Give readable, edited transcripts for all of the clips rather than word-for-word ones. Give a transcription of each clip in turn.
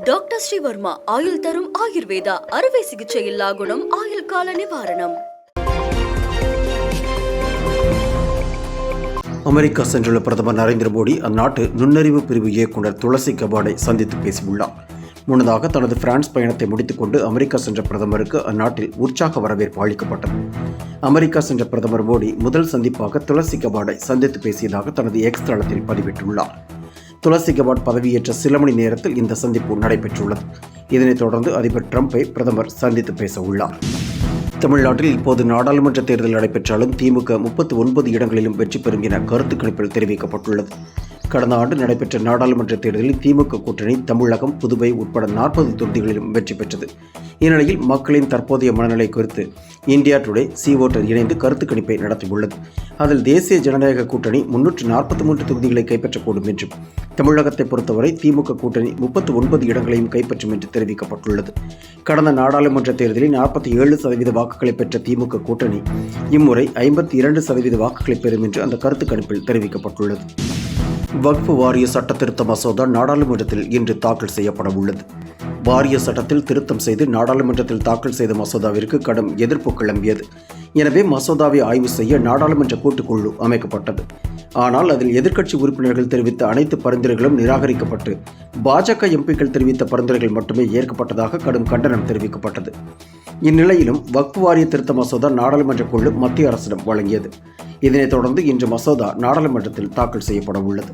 Doctor Sreevarma ஆயுள் தரும் ஆயுர்வேதா அறுவை சிகிச்சை இல்லா குணம் ஆயுள் கால நிவாரணம். அமெரிக்கா சென்றுள்ள பிரதமர் நரேந்திர மோடி அந்நாட்டு நுண்ணறிவு பிரிவு இயக்குநர் துளசி கபாடை சந்தித்து பேசியுள்ளார். முன்னதாக தனது பிரான்ஸ் பயணத்தை முடித்துக்கொண்டு அமெரிக்கா சென்ற பிரதமருக்கு அந்நாட்டில் உற்சாக வரவேற்பு அளிக்கப்பட்டது. அமெரிக்கா சென்ற பிரதமர் மோடி முதல் சந்திப்பாக துளசி கபாடை சந்தித்து பேசியதாக தனது எக்ஸ் தளத்தில் பதிவிட்டுள்ளார். துளசி கபாட் பதவியேற்ற சில மணி நேரத்தில் இந்த சந்திப்பு நடைபெற்றுள்ளது. இதனைத் தொடர்ந்து அதிபர் டிரம்பை பிரதமர் சந்தித்து பேச உள்ளார். தமிழ்நாட்டில் இப்போது நாடாளுமன்ற தேர்தல் நடைபெற்றாலும் திமுக 39 இடங்களிலும் வெற்றி பெறும் என கருத்து கணிப்பில் தெரிவிக்கப்பட்டுள்ளது. கடந்த ஆண்டு நடைபெற்ற நாடாளுமன்ற தேர்தலில் திமுக கூட்டணி தமிழகம், புதுவை உட்பட 40 தொகுதிகளிலும் வெற்றி பெற்றது. இந்நிலையில் மக்களின் தற்போதைய மனநிலை குறித்து இந்தியா டுடே சி-ஓட்டர் இணைந்து கருத்து கணிப்பை நடத்தியுள்ளது. அதில் தேசிய ஜனநாயக கூட்டணி 343 தொகுதிகளை கைப்பற்றக்கூடும் என்றும், தமிழகத்தை பொறுத்தவரை திமுக கூட்டணி 39 இடங்களையும் கைப்பற்றும் என்று தெரிவிக்கப்பட்டுள்ளது. கடந்த நாடாளுமன்ற தேர்தலில் 47% வாக்குகளை பெற்ற திமுக கூட்டணி இம்முறை 52% வாக்குகளை பெறும் என்று அந்த கருத்து கணிப்பில் தெரிவிக்கப்பட்டுள்ளது. வக்ஃப் வாரிய சட்ட திருத்த மசோதா நாடாளுமன்றத்தில் இன்று தாக்கல் செய்யப்பட உள்ளது. வாரிய சட்டத்தில் திருத்தம் செய்து நாடாளுமன்றத்தில் தாக்கல் செய்த மசோதாவிற்கு கடும் எதிர்ப்பு கிளம்பியது. எனவே மசோதாவை ஆய்வு செய்ய நாடாளுமன்ற கூட்டுக்குழு அமைக்கப்பட்டது. ஆனால் அதில் எதிர்க்கட்சி உறுப்பினர்கள் தெரிவித்த அனைத்து பரிந்துரைகளும் நிராகரிக்கப்பட்டு பாஜக எம்பிக்கள் தெரிவித்த பரிந்துரைகள் மட்டுமே ஏற்கப்பட்டதாக கடும் கண்டனம் தெரிவிக்கப்பட்டது. இந்நிலையிலும் வக்ஃப் வாரிய திருத்த மசோதா நாடாளுமன்ற குழு மத்திய அரசிடம் வழங்கியது. இதனைத் தொடர்ந்து இன்று மசோதா நாடாளுமன்றத்தில் தாக்கல் செய்யப்பட உள்ளது.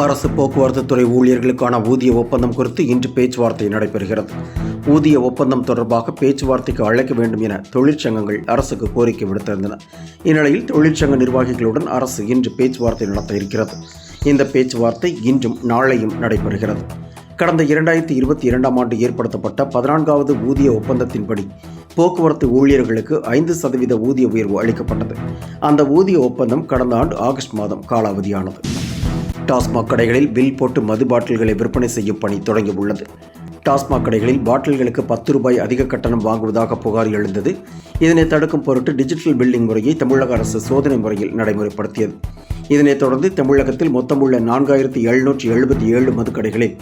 அரசு போக்குவரத்து துறை ஊழியர்களுக்கான ஊதிய ஒப்பந்தம் குறித்து இன்று பேச்சுவார்த்தை நடைபெறுகிறது. ஊதிய ஒப்பந்தம் தொடர்பாக பேச்சுவார்த்தைக்கு அழைக்க வேண்டும் என தொழிற்சங்கங்கள் அரசுக்கு கோரிக்கை விடுத்திருந்தன. இந்நிலையில் தொழிற்சங்க நிர்வாகிகளுடன் அரசு இன்று பேச்சுவார்த்தை நடத்த இருக்கிறது. இந்த பேச்சுவார்த்தை இன்றும் நாளையும் நடைபெறுகிறது. கடந்த 2022ஆம் ஆண்டு ஏற்படுத்தப்பட்ட 14வது ஊதிய ஒப்பந்தத்தின்படி போக்குவரத்து ஊழியர்களுக்கு 5% ஊதிய உயர்வு அளிக்கப்பட்டது. அந்த ஊதிய ஒப்பந்தம் கடந்த ஆண்டு ஆகஸ்ட் மாதம் காலாவதியானது. டாஸ்மாக் கடைகளில் பில் போட்டு மது பாட்டில்களை விற்பனை செய்யும் பணி தொடங்கியுள்ளது. டாஸ்மாக் கடைகளில் பாட்டில்களுக்கு 10 ரூபாய் அதிக கட்டணம் வாங்குவதாக புகார் எழுந்தது. இதனை தடுக்கும் பொருட்டு டிஜிட்டல் பில்லிங் முறையை தமிழக அரசு சோதனை முறையில் நடைமுறைப்படுத்தியது. இதனைத் தொடர்ந்து தமிழகத்தில் மொத்தமுள்ள 4777 மதுக்கடைகளில்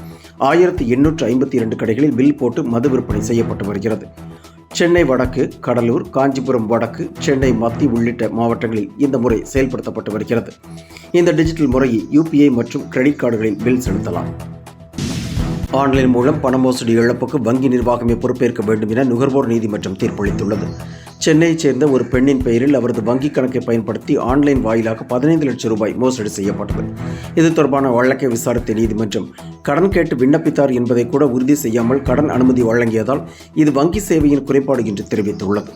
1852 கடைகளில் பில் போட்டு மது விற்பனை செய்யப்பட்டு வருகிறது. சென்னை வடக்கு, கடலூர், காஞ்சிபுரம் வடக்கு, சென்னை மத்திய உள்ளிட்ட மாவட்டங்களில் இந்த முறை செயல்படுத்தப்பட்டு வருகிறது. இந்த டிஜிட்டல் முறையை UPI மற்றும் கிரெடிட் கார்டுகளில் பில் செலுத்தலாம். ஆன்லைன் மூலம் பண மோசடி இழப்புக்கு வங்கி நிர்வாகமே பொறுப்பேற்க வேண்டும் என நுகர்வோர் நீதிமன்றம் தீர்ப்பளித்துள்ளது. சென்னையைச் சேர்ந்த ஒரு பெண்ணின் பெயரில் அவரது வங்கிக் கணக்கை பயன்படுத்தி ஆன்லைன் வாயிலாக 15 லட்சம் ரூபாய் மோசடி செய்யப்பட்டது. இது தொடர்பான வழக்கை விசாரித்த நீதிமன்றம் கடன் கேட்டு விண்ணப்பித்தார் என்பதை கூட உறுதி செய்யாமல் கடன் அனுமதி வழங்கியதால் இது வங்கி சேவையின் குறைபாடு என்று தெரிவித்துள்ளது.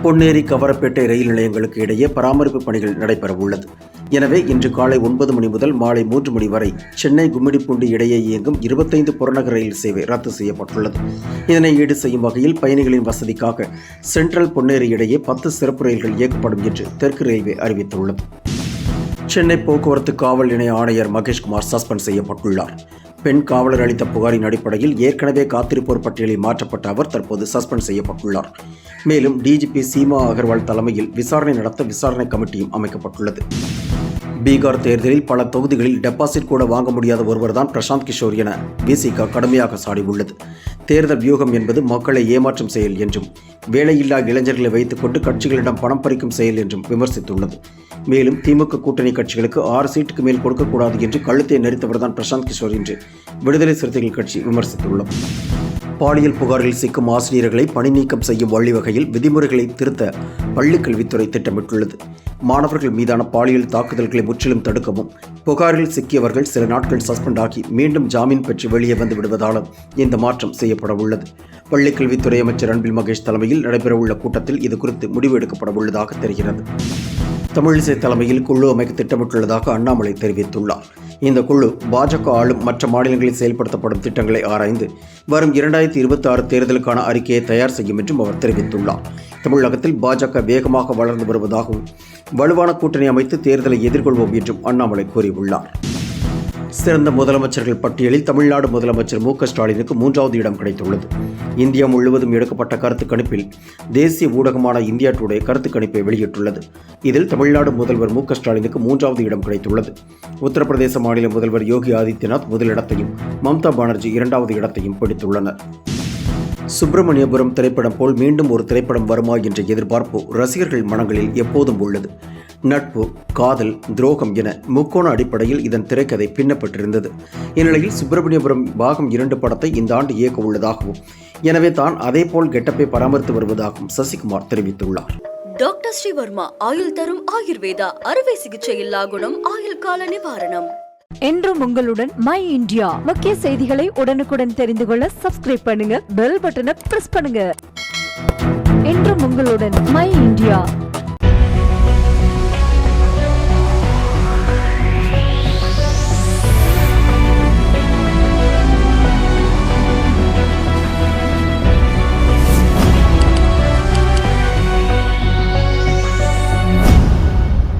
பொன்னேரி, கவரப்பேட்டை ரயில் நிலையங்களுக்கு இடையே பராமரிப்பு பணிகள் நடைபெற உள்ளது. எனவே இன்று காலை 9 மணி முதல் மாலை 3 மணி வரை சென்னை கும்மிடிப்பூண்டி இடையே இயங்கும் 25 புறநகர் ரயில் சேவை ரத்து செய்யப்பட்டுள்ளது. இதனை ஈடு செய்யும் வகையில் பயணிகளின் வசதிக்காக சென்ட்ரல் பொன்னேரி இடையே 10 சிறப்பு ரயில்கள் இயக்கப்படும் என்று தெற்கு ரயில்வே அறிவித்துள்ளது. சென்னை போக்குவரத்து காவல் நிலைய ஆணையர் மகேஷ்குமார் சஸ்பெண்ட் செய்யப்பட்டுள்ளார். பெண் காவலர் அளித்த புகாரின் அடிப்படையில் ஏற்கனவே காத்திருப்போர் பட்டியலில் மாற்றப்பட்ட அவர் தற்போது சஸ்பெண்ட் செய்யப்பட்டுள்ளார். மேலும் DGP சீமா அகர்வால் தலைமையில் விசாரணை நடத்த விசாரணை கமிட்டியும் அமைக்கப்பட்டுள்ளது. பீகார் தேர்தலில் பல தொகுதிகளில் டெபாசிட் கூட வாங்க முடியாத ஒருவர்தான் பிரசாந்த் கிஷோர் என விசிக கடுமையாக சாடியுள்ளது. தேர்தல் வியூகம் என்பது மக்களை ஏமாற்றும் செயல் என்றும், வேலையில்லா இளைஞர்களை வைத்துக்கொண்டு கட்சிகளிடம் பணம் பறிக்கும் செயல் என்றும் விமர்சித்துள்ளது. மேலும் திமுக கூட்டணி கட்சிகளுக்கு 6 சீட்டுக்கு மேல் கொடுக்கக்கூடாது என்று கழுத்தை நெரித்தவர்தான் பிரசாந்த் கிஷோர் என்று விடுதலை சிறுத்தைகள் கட்சி விமர்சித்துள்ளது. பாலியல் புகாரில் சிக்கும் ஆசிரியர்களை பணி நீக்கம் செய்யும் வழிவகையில் விதிமுறைகளை திருத்த பள்ளிக்கல்வித்துறை திட்டமிட்டுள்ளது. மாணவர்கள் மீதான பாலியல் தாக்குதல்களை முற்றிலும் தடுக்கவும், புகாரில் சிக்கியவர்கள் சில நாட்கள் சஸ்பெண்ட் ஆகி மீண்டும் ஜாமீன் பெற்று வெளியே வந்து விடுவதாலும் இந்த மாற்றம் செய்யப்பட உள்ளது. பள்ளிக்கல்வித்துறை அமைச்சர் அன்பில் மகேஷ் தலைமையில் நடைபெறவுள்ள கூட்டத்தில் இது குறித்து முடிவு எடுக்கப்பட உள்ளதாக தெரிகிறது. தமிழிசை தலைமையில் குழு அமைக்க திட்டமிட்டுள்ளதாக அண்ணாமலை தெரிவித்துள்ளார். இந்த குழு பாஜக ஆளும் மற்ற மாநிலங்களில் செயல்படுத்தப்படும் திட்டங்களை ஆராய்ந்து வரும் 2026 தேர்தலுக்கான அறிக்கையை தயார் செய்யும் என்றும் அவர் தெரிவித்துள்ளார். தமிழகத்தில் பாஜக வேகமாக வளர்ந்து வருவதாகவும் வலுவான கூட்டணி அமைத்து தேர்தலை எதிர்கொள்வோம் என்றும் அண்ணாமலை கூறியுள்ளார். சிறந்த முதலமைச்சர்கள் பட்டியலில் தமிழ்நாடு முதலமைச்சர் மு.க. ஸ்டாலினுக்கு 3வது இடம் கிடைத்துள்ளது. இந்தியா முழுவதும் எடுக்கப்பட்ட கருத்து கணிப்பில் தேசிய ஊடகமான இந்தியா டுடே கருத்து கணிப்பை வெளியிட்டுள்ளது. இதில் தமிழ்நாடு முதல்வர் மு.க. ஸ்டாலினுக்கு 3வது இடம் கிடைத்துள்ளது. உத்தரப்பிரதேச மாநில முதல்வர் யோகி ஆதித்யநாத் முதலிடத்தையும் மம்தா பானர்ஜி 2வது இடத்தையும் பிடித்துள்ளனர். சுப்பிரமணியபுரம் திரைப்படம் போல் மீண்டும் ஒரு திரைப்படம் வருமா என்ற எதிர்பார்ப்பு ரசிகர்கள் மனங்களில் எப்போதும் உள்ளது. நட்பு, காதல், துரோகம் என முக்கோண அடிப்படையில் இதன் திரைக்கதை பின்னப்பட்டிருந்தது. இந்நிலையில் சுப்பிரமணியபுரம் பாகம் 2 படத்தை இந்த ஆண்டு இயக்க உள்ளதாகவும், எனவே தான் அதேபோல் கெட்டப்பை பராமரித்து வருவதாகவும் சசிகுமார் தெரிவித்துள்ளார். டாக்டர் ஸ்ரீவர்மா ஆயுள் தரும் ஆயுர்வேதா அறுவை சிகிச்சை இல்லா குணம் ஆயுள் கால நிவாரணம். என்றும் உங்களுடன் மை இந்தியா. முக்கிய செய்திகளை உடனுக்குடன் தெரிந்து கொள்ள சப்ஸ்கிரைப் பண்ணுங்க, பெல் பட்டனை பிரஸ் பண்ணுங்க. என்றும் உங்களுடன் மை இந்தியா.